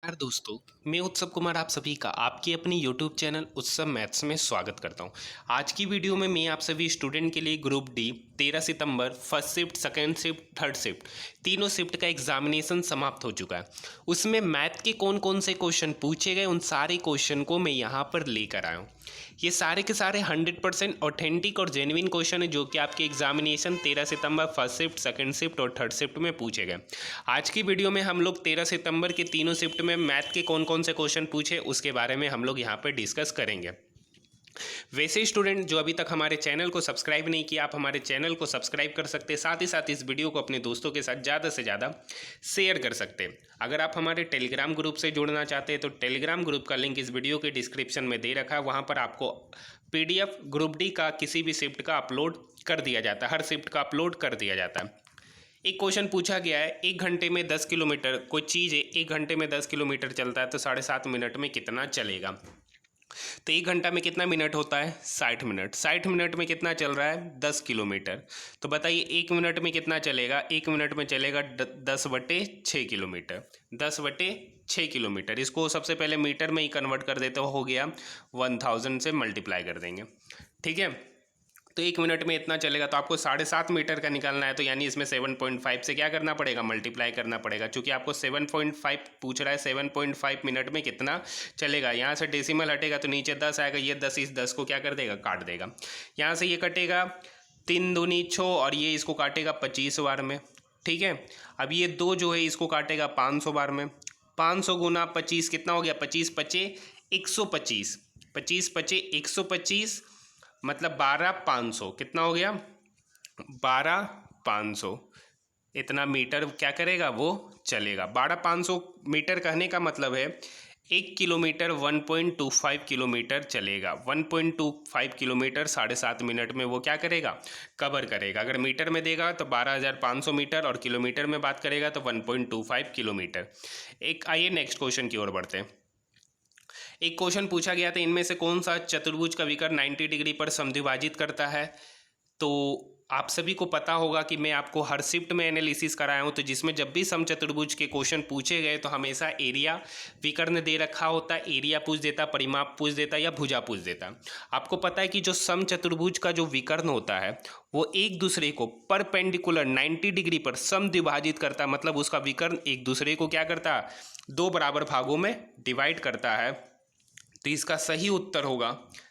नमस्कार दोस्तों, मैं उत्सव कुमार आप सभी का आपके अपने यूट्यूब चैनल उत्सव मैथ्स में स्वागत करता हूं। आज की वीडियो में मैं आप सभी स्टूडेंट के लिए ग्रुप डी 13 सितंबर first shift, second shift, third shift तीनों शिफ्ट का एग्जामिनेशन समाप्त हो चुका है। उसमें मैथ के कौन कौन से क्वेश्चन पूछे गए उन सारे क्वेश्चन को मैं यहाँ पर लेकर आया हूँ। ये सारे के सारे 100% ऑथेंटिक और जेन्युइन क्वेश्चन है जो कि आपके एग्जामिनेशन 13 सितंबर फर्स्ट शिफ्ट, सेकंड शिफ्ट और थर्ड शिफ्ट में पूछे गए। आज की वीडियो में हम लोग 13 सितंबर के तीनों शिफ्ट में मैथ के कौन कौन से क्वेश्चन पूछे उसके बारे में हम लोग यहाँ पर डिस्कस करेंगे। वैसे स्टूडेंट जो अभी तक हमारे चैनल को सब्सक्राइब नहीं किया, आप हमारे चैनल को सब्सक्राइब कर सकते हैं। साथ ही साथ इस वीडियो को अपने दोस्तों के साथ ज़्यादा से ज़्यादा शेयर कर सकते हैं। अगर आप हमारे टेलीग्राम ग्रुप से जुड़ना चाहते हैं तो टेलीग्राम ग्रुप का लिंक इस वीडियो के डिस्क्रिप्शन में दे रखा है। वहाँ पर आपको PDF ग्रुप डी का किसी भी शिफ्ट का अपलोड कर दिया जाता है, हर शिफ्ट का अपलोड कर दिया जाता है। एक क्वेश्चन पूछा गया है, 1 घंटे में 10 किलोमीटर कोई चीज़ है, 1 घंटे में 10 किलोमीटर चलता है तो 7.5 मिनट में कितना चलेगा। तो 1 घंटा में कितना मिनट होता है, 60 मिनट। 60 मिनट में कितना चल रहा है, 10 किलोमीटर। तो बताइए 1 मिनट में कितना चलेगा, 1 मिनट में चलेगा 10/6 किलोमीटर। 10/6 किलोमीटर, इसको सबसे पहले मीटर में ही कन्वर्ट कर देते हो गया 1000 से मल्टीप्लाई कर देंगे। ठीक है, तो 1 मिनट में इतना चलेगा तो आपको 7.5 मीटर का निकालना है। तो यानी इसमें 7.5 से क्या करना पड़ेगा, मल्टीप्लाई करना पड़ेगा। चूंकि आपको 7.5 पूछ रहा है, 7.5 मिनट में कितना चलेगा। यहाँ से डेसिमल हटेगा तो नीचे 10 आएगा, ये 10 इस 10 को क्या कर देगा, काट देगा। यहाँ से ये कटेगा 3 दूनी 6 और ये इसको काटेगा 25 बार में। ठीक है, अब ये 2 जो है इसको काटेगा 500 बार में। 500 गुना 25 कितना हो गया, 25 पचे 125, 25 पचे 125 मतलब 12,500 कितना हो गया, 12,500 इतना मीटर क्या करेगा, वो चलेगा। 12,500 मीटर कहने का मतलब है 1 किलोमीटर 1.25 किलोमीटर चलेगा। 1.25 किलोमीटर 7.5 मिनट में वो क्या करेगा, कवर करेगा। अगर मीटर में देगा तो 12,500 मीटर और किलोमीटर में बात करेगा तो 1.25 किलोमीटर। आइए नेक्स्ट क्वेश्चन की ओर बढ़ते हैं। एक क्वेश्चन पूछा गया था, इनमें से कौन सा चतुर्भुज का विकर्ण 90 डिग्री पर समद्विभाजित करता है। तो आप सभी को पता होगा कि मैं आपको हर शिफ्ट में एनालिसिस कराया हूं, तो जिसमें जब भी समचतुर्भुज के क्वेश्चन पूछे गए तो हमेशा एरिया विकर्ण दे रखा होता है। एरिया पूछ देता, परिमाप पूछ देता या भुजा पूछ देता। आपको पता है कि जो समचतुर्भुज का जो विकर्ण होता है वो एक दूसरे को परपेंडिकुलर 90 डिग्री पर समद्विभाजित करता है। मतलब उसका विकर्ण एक दूसरे को क्या करता है, 2 बराबर भागों में डिवाइड करता है। तो इसका सही उत्तर होगा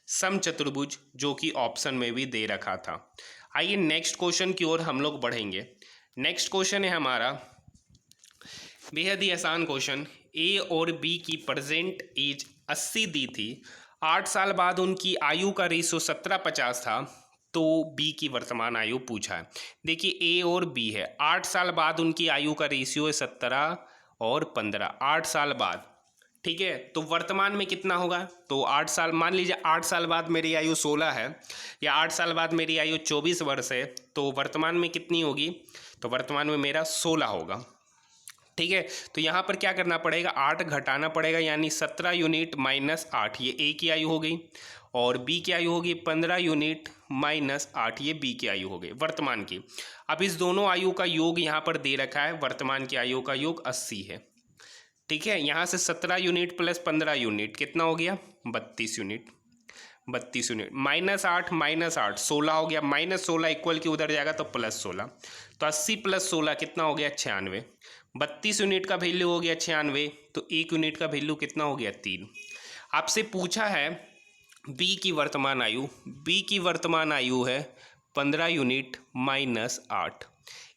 समचतुर्भुज, जो कि ऑप्शन में भी दे रखा था। आइए नेक्स्ट क्वेश्चन की ओर हम लोग बढ़ेंगे। नेक्स्ट क्वेश्चन है हमारा बेहद ही आसान क्वेश्चन। ए और बी की प्रेजेंट एज 80 दी थी। 8 साल बाद उनकी आयु का रेशो 17:50 था। तो बी की वर्तमान आयु पूछा है। देखिए ए और बी है, 8 साल बाद उनकी आयु का रेशियो है 17 और 15। 8 साल बाद, ठीक है, तो वर्तमान में कितना होगा। तो 8 साल, मान लीजिए 8 साल बाद मेरी आयु 16 है या 8 साल बाद मेरी आयु 24 वर्ष है, तो वर्तमान में कितनी होगी, तो वर्तमान में मेरा 16 होगा। ठीक है, तो यहाँ पर क्या करना पड़ेगा, 8 घटाना पड़ेगा, यानी 17 यूनिट माइनस 8 ये ए की आयु हो गई और बी की आयु होगी 15 यूनिट माइनस 8 ये बी की आयु हो गई वर्तमान की। अब इस दोनों आयु का योग यहाँ पर दे रखा है, वर्तमान की आयु का योग 80 है। ठीक है, यहाँ से 17 यूनिट प्लस 15 यूनिट कितना हो गया, 32 यूनिट। 32 यूनिट माइनस 8 16 हो गया, माइनस 16 इक्वल की उधर जाएगा तो प्लस 16। तो 80 प्लस 16 कितना हो गया, 96। 32 यूनिट का वैल्यू हो गया 96, तो 1 यूनिट का वैल्यू कितना हो गया, 3। आपसे पूछा है बी की वर्तमान आयु। बी की वर्तमान आयु है 15 यूनिट माइनस 8।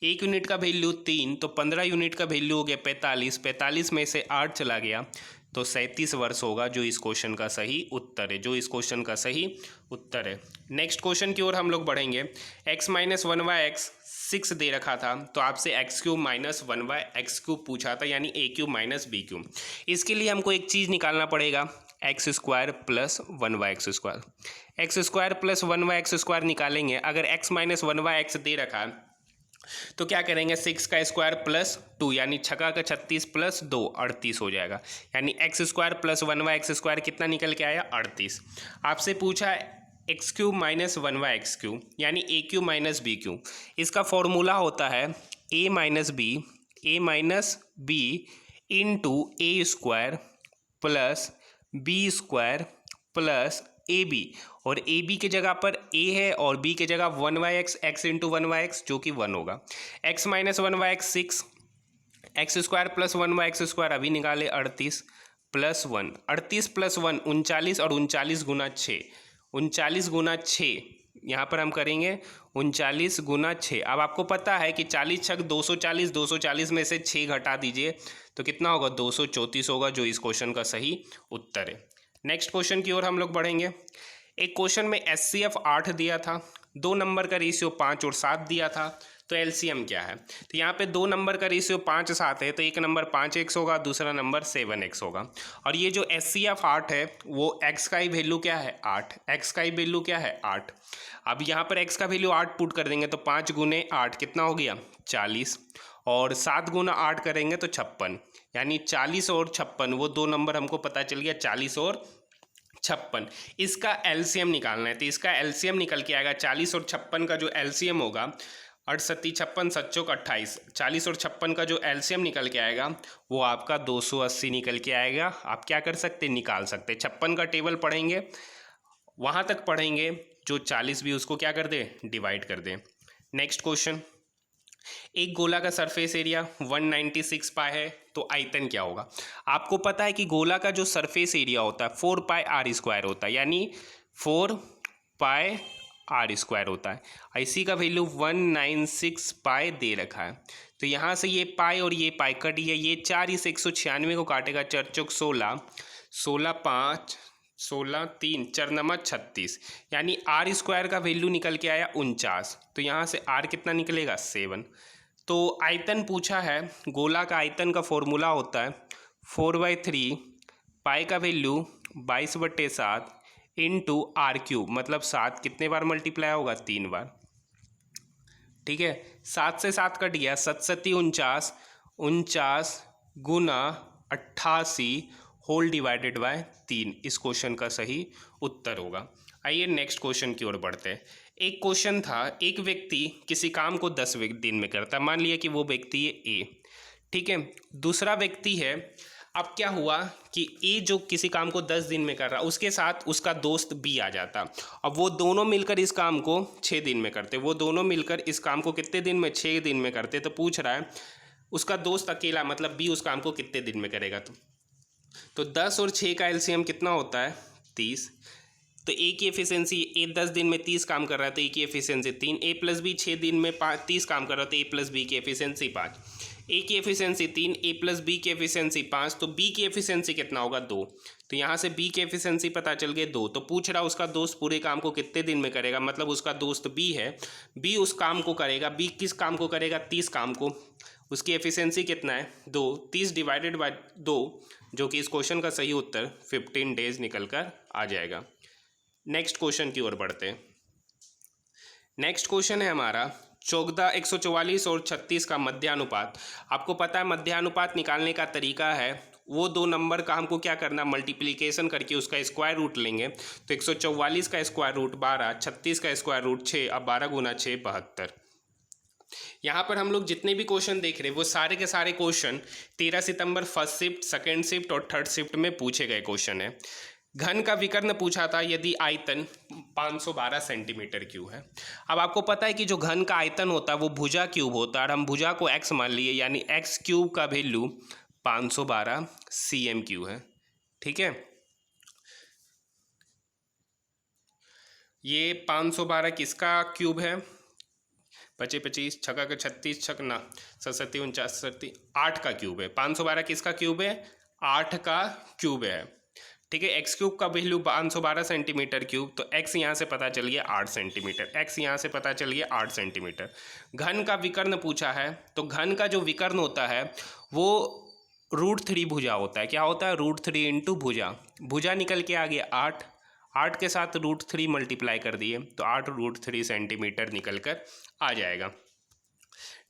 1 यूनिट का वैल्यू 3, तो 15 यूनिट का वैल्यू हो गया 45। 45 में से 8 चला गया तो 37 वर्ष होगा, जो इस क्वेश्चन का सही उत्तर है, जो इस क्वेश्चन का सही उत्तर है। नेक्स्ट क्वेश्चन की ओर हम लोग बढ़ेंगे। x माइनस 1/x 6 दे रखा था, तो आपसे x³ माइनस 1/x³ पूछा था, यानी a³ माइनस b³। इसके लिए हमको एक चीज़ निकालना पड़ेगा, x² plus 1/x²। x² plus 1/x² निकालेंगे। अगर x माइनस 1/x दे रखा है तो क्या करेंगे, 6 का स्क्वायर प्लस 2 यानी 6 का 36 प्लस 2 38 हो जाएगा। यानी x² प्लस 1/x² कितना निकल के आया, 38। आपसे पूछा है x³ माइनस 1/x³ यानी a³ माइनस b³। इसका फॉर्मूला होता है a minus B into A square plus B square plus A B, और ए बी की जगह पर ए है और बी की जगह 1/x, x इंटू 1/x जो कि 1 होगा। x minus 1/x 6, x square plus 1/x square अभी निकाले 38 प्लस 1, 38 प्लस 1 39, और 39 गुना 6, 39 गुना 6 यहाँ पर हम करेंगे 39 गुना 6। अब आपको पता है कि 40 छक 240, 240 में से 6 घटा दीजिए तो कितना होगा, 234 होगा, जो इस क्वेश्चन का सही उत्तर है। नेक्स्ट क्वेश्चन की ओर हम लोग बढ़ेंगे। एक क्वेश्चन में एचसीएफ 8 दिया था, 2 नंबर का रेशियो 5 और 7 दिया था, तो एलसीएम क्या है। तो यहाँ पे 2 नंबर का रेशियो 5 7 है, तो एक नंबर 5x होगा, दूसरा नंबर 7x होगा। और ये जो एचसीएफ 8 है वो x का ही वैल्यू क्या है 8, x का ही वैल्यू क्या है 8। अब यहाँ पर x का वैल्यू 8 पुट कर देंगे तो 5 गुने 8 कितना हो गया 40, और 7 गुना 8 करेंगे तो 56, यानी 40 और 56 वो 2 नंबर हमको पता चल गया, 40 और 56। इसका एलसीएम निकालना है, तो इसका एलसीएम निकल के आएगा 40 और 56 का जो एलसीएम होगा 68 56 7 28, 40 और 56 का जो एलसीएम निकल के आएगा वो आपका 280 निकल के आएगा। आप क्या कर सकते निकाल सकते, 56 का टेबल पढ़ेंगे, वहाँ तक पढ़ेंगे जो 40 भी उसको क्या कर दे डिवाइड कर दे। नेक्स्ट क्वेश्चन, एक गोला का सरफेस एरिया 196 पाई है, तो आयतन क्या होगा। आपको पता है कि गोला का जो सरफेस एरिया होता है 4 पाई आर स्क्वायर होता है, यानी 4 पाई आर स्क्वायर होता है। इसी का वैल्यू 196 पाई दे रखा है, तो यहाँ से ये पाई और ये पाई कट गया, ये 4 इस 196 को काटेगा, 4 चौक 16, 16 5 16 3 4 नमा 36, यानी आर स्क्वायर का वैल्यू निकल के आया 49, तो यहाँ से आर कितना निकलेगा 7। तो आयतन पूछा है, गोला का आयतन का फॉर्मूला होता है 4/3 पाई का वैल्यू 22/7 इंटू आर क्यूब, मतलब 7 कितने बार मल्टीप्लाई होगा 3 बार, ठीक है। 7 से 7 कट गया, 7 7 49, 49 गुना 88 होल डिवाइडेड बाय 3, इस क्वेश्चन का सही उत्तर होगा। आइए नेक्स्ट क्वेश्चन की ओर बढ़ते हैं। एक क्वेश्चन था, एक व्यक्ति किसी काम को 10 दिन में करता है, मान लिया कि वो व्यक्ति है ए, ठीक है। दूसरा व्यक्ति है, अब क्या हुआ कि ए जो किसी काम को 10 दिन में कर रहा, उसके साथ उसका दोस्त बी आ जाता, अब वो दोनों मिलकर इस काम को 6 दिन में करते, वो दोनों मिलकर इस काम को कितने दिन में 6 दिन में करते। तो पूछ रहा है उसका दोस्त अकेला मतलब बी उस काम को कितने दिन में करेगा। तो 10 और 6 का एलसीएम कितना होता है 30, तो ए की एफिशिएंसी, ए 10 दिन में 30 काम कर रहा है तो ए की एफिशिएंसी 3, ए प्लस बी 6 दिन में 30 काम कर रहा है तो ए प्लस बी की एफिशिएंसी 5, ए की एफिशिएंसी 3, ए प्लस बी की एफिशिएंसी 5, तो बी की एफिशिएंसी कितना होगा 2, तो यहाँ से बी की एफिशिएंसी पता चल गई 2। तो पूछ रहा उसका दोस्त पूरे काम को कितने दिन में करेगा, मतलब उसका दोस्त बी है, बी उस काम को करेगा, बी किस काम को करेगा 30 काम को, उसकी एफिशिएंसी कितना है 2, 30 डिवाइडेड बाय 2, जो कि इस क्वेश्चन का सही उत्तर 15 डेज निकल कर आ जाएगा। नेक्स्ट क्वेश्चन की ओर बढ़ते हैं। नेक्स्ट क्वेश्चन है हमारा 14, 144 और 36 का मध्यानुपात। आपको पता है मध्यानुपात निकालने का तरीका है, वो 2 नंबर का हमको क्या करना, मल्टीप्लिकेशन करके उसका स्क्वायर रूट लेंगे। तो 144 का स्क्वायर रूट 12, 36 का स्क्वायर रूट 6, अब 12 गुना 6 72। यहाँ पर हम लोग जितने भी क्वेश्चन देख रहे हैं वो सारे के सारे क्वेश्चन 13 सितंबर फर्स्ट शिफ्ट, सेकेंड शिफ्ट और थर्ड शिफ्ट में पूछे गए क्वेश्चन है। घन का विकर्ण पूछा था यदि आयतन 512 सेंटीमीटर क्यूब है। अब आपको पता है कि जो घन का आयतन होता है वो भुजा क्यूब होता है, और हम भुजा को x मान लिए, यानी x क्यूब का वैल्यू 512 cm क्यूब है, ठीक है। ये 512 किसका क्यूब है, 25 25 छक्का का 36 छक्का 67 49 8 का क्यूब है। 512 किसका क्यूब है 8 का क्यूब है, ठीक है। एक्स क्यूब का वैल्यू 512 सेंटीमीटर क्यूब, तो एक्स यहाँ से पता चल गया 8 सेंटीमीटर, एक्स यहाँ से पता चल गया 8 सेंटीमीटर। घन का विकर्ण पूछा है, तो घन का जो विकर्ण होता है वो √3 भुजा होता है। क्या होता है √3 इंटू भुजा, भुजा निकल के आ गया 8, 8 के साथ √3 मल्टीप्लाई कर दिए तो 8√3 सेंटीमीटर निकल कर आ जाएगा।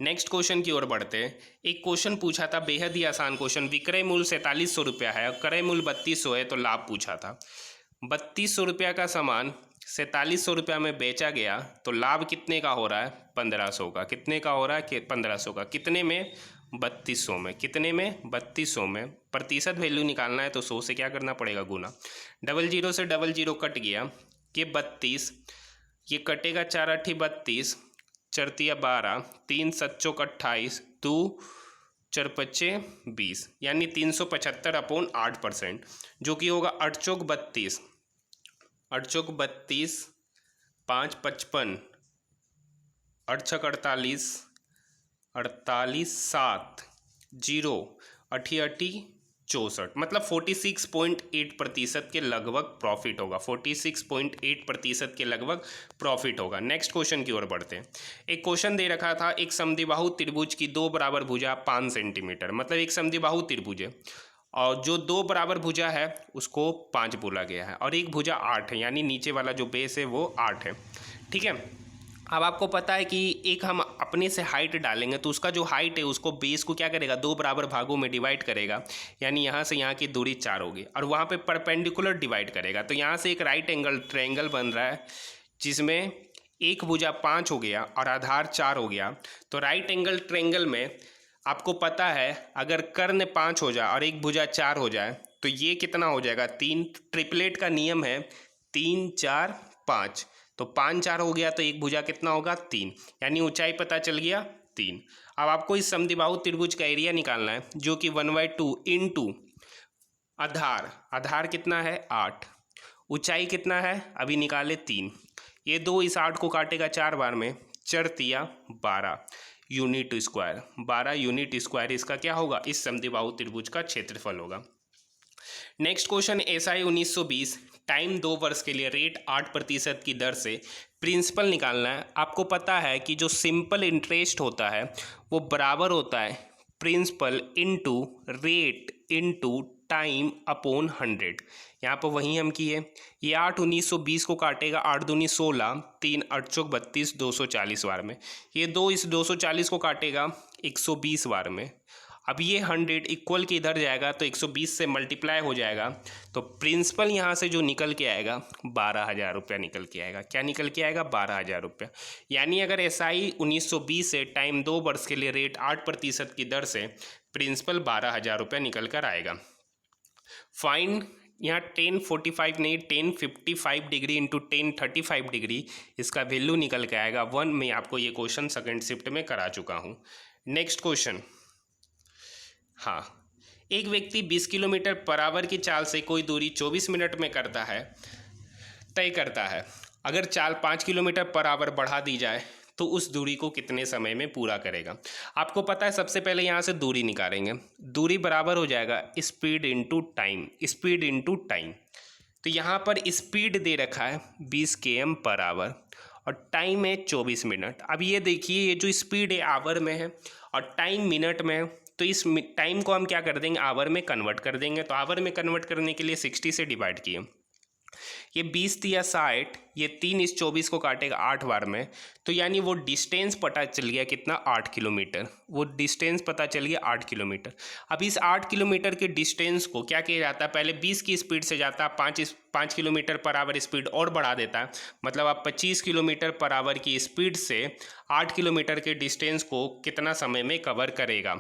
नेक्स्ट क्वेश्चन की ओर बढ़ते हैं। एक क्वेश्चन पूछा था बेहद ही आसान क्वेश्चन, विक्रय मूल्य 4700 रुपया है और क्रय मूल्य 3200 है, तो लाभ पूछा था। 3200 रुपया का सामान 4700 रुपया में बेचा गया तो लाभ कितने का हो रहा है 1500 का, कितने का हो रहा है कि 1500 का, कितने में 3200 में। कितने में? 3200 में। प्रतिशत वैल्यू निकालना है तो 100 से क्या करना पड़ेगा? गुना। 00 से 00 कट गया, ये 32, ये कटेगा 4 8 32, 4 तिया 12, 3 7 चौक 28, 2 4 पच्चे 20, यानी 375/8%, जो कि होगा 8 चौक 32, 8 चौक 32, 5 55, 8 छक 48, 48 7 0 अठी अठी 64, मतलब 46.8% के लगभग प्रॉफिट होगा। 46.8% के लगभग प्रॉफिट होगा। नेक्स्ट क्वेश्चन की ओर बढ़ते हैं। एक क्वेश्चन दे रखा था, एक समद्विबाहु त्रिभुज की 2 बराबर भुजा 5 सेंटीमीटर, मतलब एक समद्विबाहु त्रिभुज है और जो 2 बराबर भुजा है उसको 5 बोला गया है और एक भुजा 8 है, यानी नीचे वाला जो बेस है वो 8 है। ठीक है, अब आपको पता है कि एक हम अपने से हाइट डालेंगे तो उसका जो हाइट है उसको बेस को क्या करेगा? 2 बराबर भागों में डिवाइड करेगा, यानी यहाँ से यहाँ की दूरी 4 होगी और वहाँ पे परपेंडिकुलर डिवाइड करेगा। तो यहाँ से एक राइट एंगल ट्रायंगल बन रहा है जिसमें एक भुजा 5 हो गया और आधार 4 हो गया। तो राइट एंगल ट्रायंगल में आपको पता है अगर कर्ण 5 हो जाए और एक भुजा 4 हो जाए तो ये कितना हो जाएगा? 3। ट्रिपलेट का नियम है 3 4 5, तो 5 4 हो गया तो एक भुजा कितना होगा? 3, यानी ऊंचाई पता चल गया 3। अब आपको इस समद्विबाहु त्रिभुज का एरिया निकालना है जो कि 1/2 इंटू आधार कितना है? 8, ऊंचाई कितना है? अभी निकाले 3, ये 2 इस 8 को काटेगा 4 बार में, 4 तिया 12 यूनिट स्क्वायर, 12 यूनिट स्क्वायर इसका क्या होगा? इस समद्विबाहु त्रिभुज का क्षेत्रफल होगा। नेक्स्ट क्वेश्चन SI 1920, टाइम 2 वर्ष के लिए रेट 8% की दर से प्रिंसिपल निकालना है। आपको पता है कि जो सिंपल इंटरेस्ट होता है वो बराबर होता है principal into rate into time upon 100। यहाँ पर वही हम किए, ये 8 1920 को काटेगा, 8 दूनी 16, 3 8 चौक 32, 240 बार में। ये 2 इस 240 को काटेगा 120 बार में। अब ये 100 इक्वल के इधर जाएगा तो 120 से मल्टीप्लाई हो जाएगा, तो प्रिंसिपल यहाँ से जो निकल के आएगा 12,000 रुपया निकल के आएगा। क्या निकल के आएगा? 12,000 रुपया। यानी अगर SI 1920 से टाइम 2 वर्ष के लिए रेट 8% की दर से प्रिंसिपल 12,000 रुपया निकल कर आएगा। फाइन, यहाँ 1045 नहीं 1055 डिग्री इंटू 1035 डिग्री इसका वैल्यू निकल के आएगा 1। मैं आपको ये क्वेश्चन सेकंड शिफ्ट में करा चुका हूँ। नेक्स्ट क्वेश्चन, हाँ, एक व्यक्ति 20 किलोमीटर पर आवर की चाल से कोई दूरी 24 मिनट में तय करता है। अगर चाल 5 किलोमीटर पर आवर बढ़ा दी जाए तो उस दूरी को कितने समय में पूरा करेगा? आपको पता है सबसे पहले यहाँ से दूरी निकालेंगे। दूरी बराबर हो जाएगा speed into time, speed into time. तो यहाँ पर स्पीड दे रखा है 20 km पर आवर और टाइम है 24 मिनट। अब ये देखिए, ये जो स्पीड है आवर में है और टाइम मिनट में है, तो इस टाइम को हम क्या कर देंगे? आवर में कन्वर्ट कर देंगे। तो आवर में कन्वर्ट करने के लिए 60 से डिवाइड किए, ये 20 तिया 60, ये 3 इस 24 को काटेगा 8 बार में, तो यानी वो डिस्टेंस पता चल गया कितना? 8 किलोमीटर। वो डिस्टेंस पता चल गया 8 किलोमीटर। अब इस 8 किलोमीटर के डिस्टेंस को क्या किया जाता है? पहले 20 की स्पीड से जाता है, 5 किलोमीटर पर आवर स्पीड और बढ़ा देता है, मतलब आप 25 किलोमीटर पर आवर की स्पीड से 8 किलोमीटर के डिस्टेंस को कितना समय में कवर करेगा?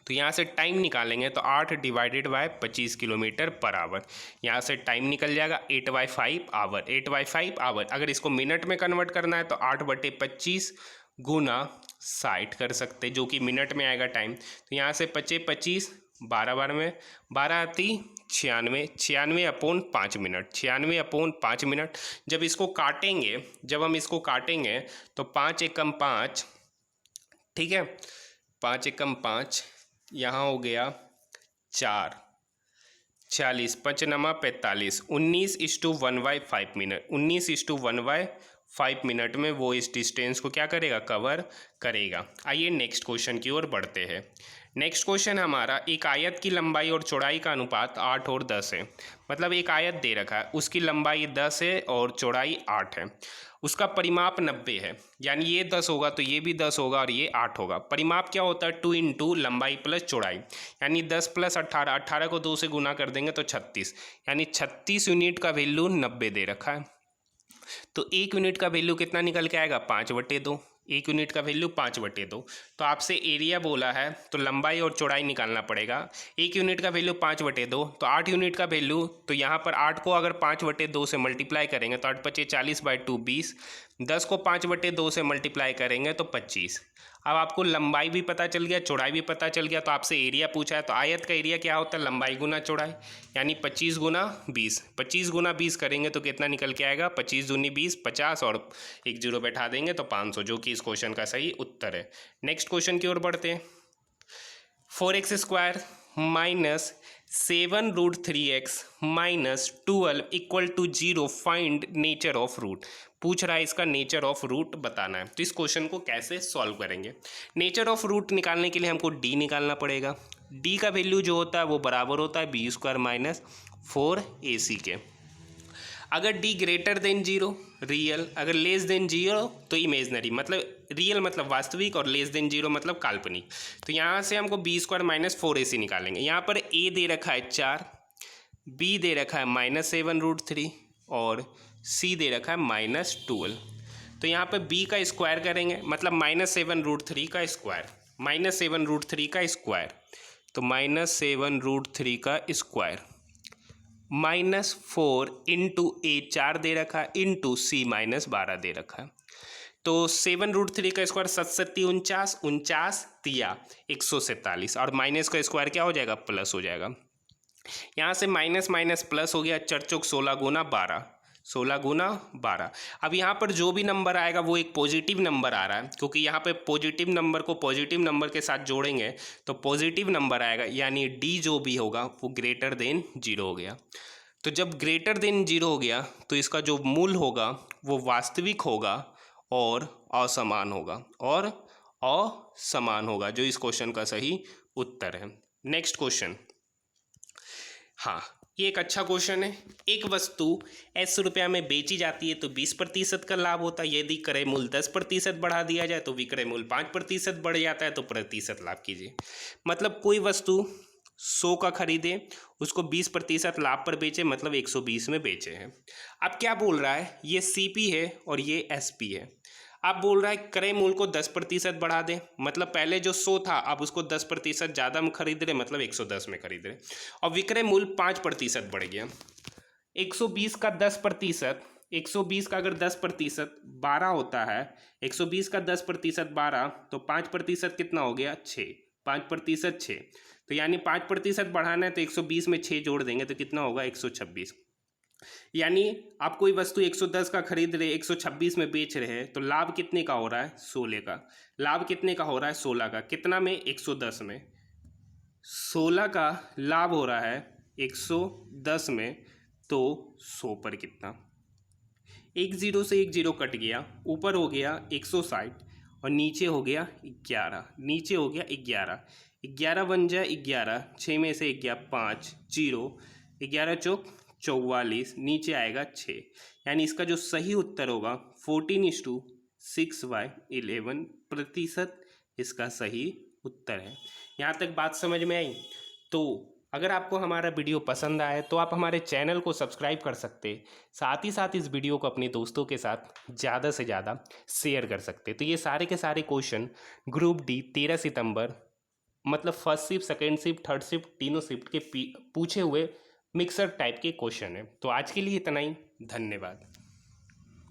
तो यहाँ से टाइम निकालेंगे तो 8 divided by 25 kilometre per hour, यहाँ से टाइम निकल जाएगा 8/5 आवर। 8/5 आवर, अगर इसको मिनट में कन्वर्ट करना है तो 8/25 गुना 60 कर सकते, जो कि मिनट में आएगा टाइम। तो यहाँ से 25 12 बार में, 12 आती 96, 96/5 मिनट, 96/5 मिनट। जब इसको काटेंगे, जब हम इसको काटेंगे तो 5 एकम 5, ठीक है, 5 एकम 5, यहाँ हो गया 4, 40, 5 नमा 45, 19:1/5 मिनट, 19:1/5 मिनट में वो इस डिस्टेंस को क्या करेगा? कवर करेगा। आइए नेक्स्ट क्वेश्चन की ओर बढ़ते हैं। नेक्स्ट क्वेश्चन हमारा, एक आयत की लंबाई और चौड़ाई का अनुपात 8 और 10 है। मतलब एक आयत दे रखा है, उसकी लंबाई 10 है और चौड़ाई 8 है, उसका परिमाप 90 है, यानी ये 10 होगा तो ये भी 10 होगा और ये 8 होगा। परिमाप क्या होता है? 2 इंटू लंबाई प्लस चौड़ाई, यानी 10 + 18, 18 को 2 से गुना कर देंगे तो 36, यानी 36 यूनिट का वैल्यू 90 दे रखा है। तो 1 यूनिट का वैल्यू कितना निकल के आएगा? 5/2। 1 यूनिट का वैल्यू 5/2। तो आपसे एरिया बोला है तो लंबाई और चौड़ाई निकालना पड़ेगा। 1 यूनिट का वैल्यू 5/2 तो 8 यूनिट का वैल्यू, तो यहाँ पर 8 को अगर 5/2 से मल्टीप्लाई करेंगे तो 8×5 = 40/2 20। 10 को 5/2 से मल्टीप्लाई करेंगे तो 25। अब आपको लंबाई भी पता चल गया, चौड़ाई भी पता चल गया, तो आपसे एरिया पूछा है। तो आयत का एरिया क्या होता है? लंबाई गुना चौड़ाई, यानी 25 × 20। 25 × 20 करेंगे तो कितना निकल के आएगा? 25 दूनी 20, 50 और एक जीरो बैठा देंगे तो 500, जो कि इस क्वेश्चन का सही उत्तर है। नेक्स्ट क्वेश्चन की ओर बढ़ते हैं। 4x² minus 7√3x minus 12 = 0 find nature of root. पूछ रहा है इसका नेचर ऑफ रूट बताना है। तो इस क्वेश्चन को कैसे सॉल्व करेंगे? नेचर ऑफ रूट निकालने के लिए हमको डी निकालना पड़ेगा। डी का वैल्यू जो होता है वो बराबर होता है b² माइनस 4ac के। अगर डी ग्रेटर देन 0 रियल, अगर लेस देन 0 तो इमेजनरी। मतलब रियल मतलब वास्तविक और लेस देन 0 मतलब काल्पनिक। तो यहाँ से हमको b² माइनस 4ac निकालेंगे। यहाँ पर a दे रखा है 4, b दे रखा है -7√3 और c दे रखा है -12। तो यहाँ पर b का स्क्वायर करेंगे, मतलब -7√3 का स्क्वायर, -7√3 का स्क्वायर, तो -7√3 का स्क्वायर -4 इंटू ए 4 दे रखा है इंटू सी -12 दे रखा है। तो 7√3 का स्क्वायर 7×7 = 49, 49 तिया 147 और माइनस का स्क्वायर क्या हो जाएगा? प्लस हो जाएगा। यहाँ से माइनस माइनस प्लस हो गया, 4 चौक 16 गुना 12, 16 गुना 12। अब यहाँ पर जो भी नंबर आएगा वो एक पॉजिटिव नंबर आ रहा है, क्योंकि यहाँ पे पॉजिटिव नंबर को पॉजिटिव नंबर के साथ जोड़ेंगे तो पॉजिटिव नंबर आएगा, यानी डी जो भी होगा वो ग्रेटर देन 0 हो गया। तो जब ग्रेटर देन 0 हो गया तो इसका जो मूल होगा वो वास्तविक होगा और असमान होगा, और असमान होगा, जो इस क्वेश्चन का सही उत्तर है। नेक्स्ट क्वेश्चन, हाँ ये एक अच्छा क्वेश्चन है। एक वस्तु ₹S में बेची जाती है तो 20% का लाभ होता है। यदि क्रय मूल्य 10% बढ़ा दिया जाए तो विक्रय मूल्य 5% बढ़ जाता है, तो प्रतिशत लाभ कीजिए। मतलब कोई वस्तु 100 का खरीदे, उसको 20% लाभ पर बेचे, मतलब 120 में बेचे हैं। अब क्या बोल रहा है? ये CP है और ये SP है। अब बोल रहा है क्रय मूल्य को 10% बढ़ा दें, मतलब पहले जो 100 था अब उसको 10% ज़्यादा में खरीद रहे, मतलब 110 में खरीद रहे, और विक्रय मूल्य 5% बढ़ गया। 120 का 10%, 120 का अगर 10% 12 होता है, 120 का 10% 12, तो 5% कितना हो गया? 6, 5% 6। तो यानी 5% बढ़ाना है तो 120 में 6 जोड़ देंगे तो कितना होगा? 126। यानी आप कोई वस्तु 110 का खरीद रहे, 126 में बेच रहे हैं, तो लाभ कितने का हो रहा है? 16 का। लाभ कितने का हो रहा है? 16 का। कितना में? 110 में। 16 का लाभ हो रहा है 110 में, तो 100 पर कितना? एक जीरो से एक जीरो कट गया, ऊपर हो गया 160 और नीचे हो गया 11, नीचे हो गया 11, 11 बन जाए 11, 6 में से 11 5 0, 11 चौक 44, नीचे आएगा 6। यानी इसका जो सही उत्तर होगा 14:6/11% इसका सही उत्तर है। यहाँ तक बात समझ में आई? तो अगर आपको हमारा वीडियो पसंद आए तो आप हमारे चैनल को सब्सक्राइब कर सकते, साथ ही साथ इस वीडियो को अपने दोस्तों के साथ ज़्यादा से ज़्यादा शेयर कर सकते। तो ये सारे के सारे क्वेश्चन ग्रुप डी 13 सितंबर, मतलब first shift, second shift, third shift, तीनों शिफ्ट के पूछे हुए मिक्सर टाइप के क्वेश्चन है। तो आज के लिए इतना ही, धन्यवाद।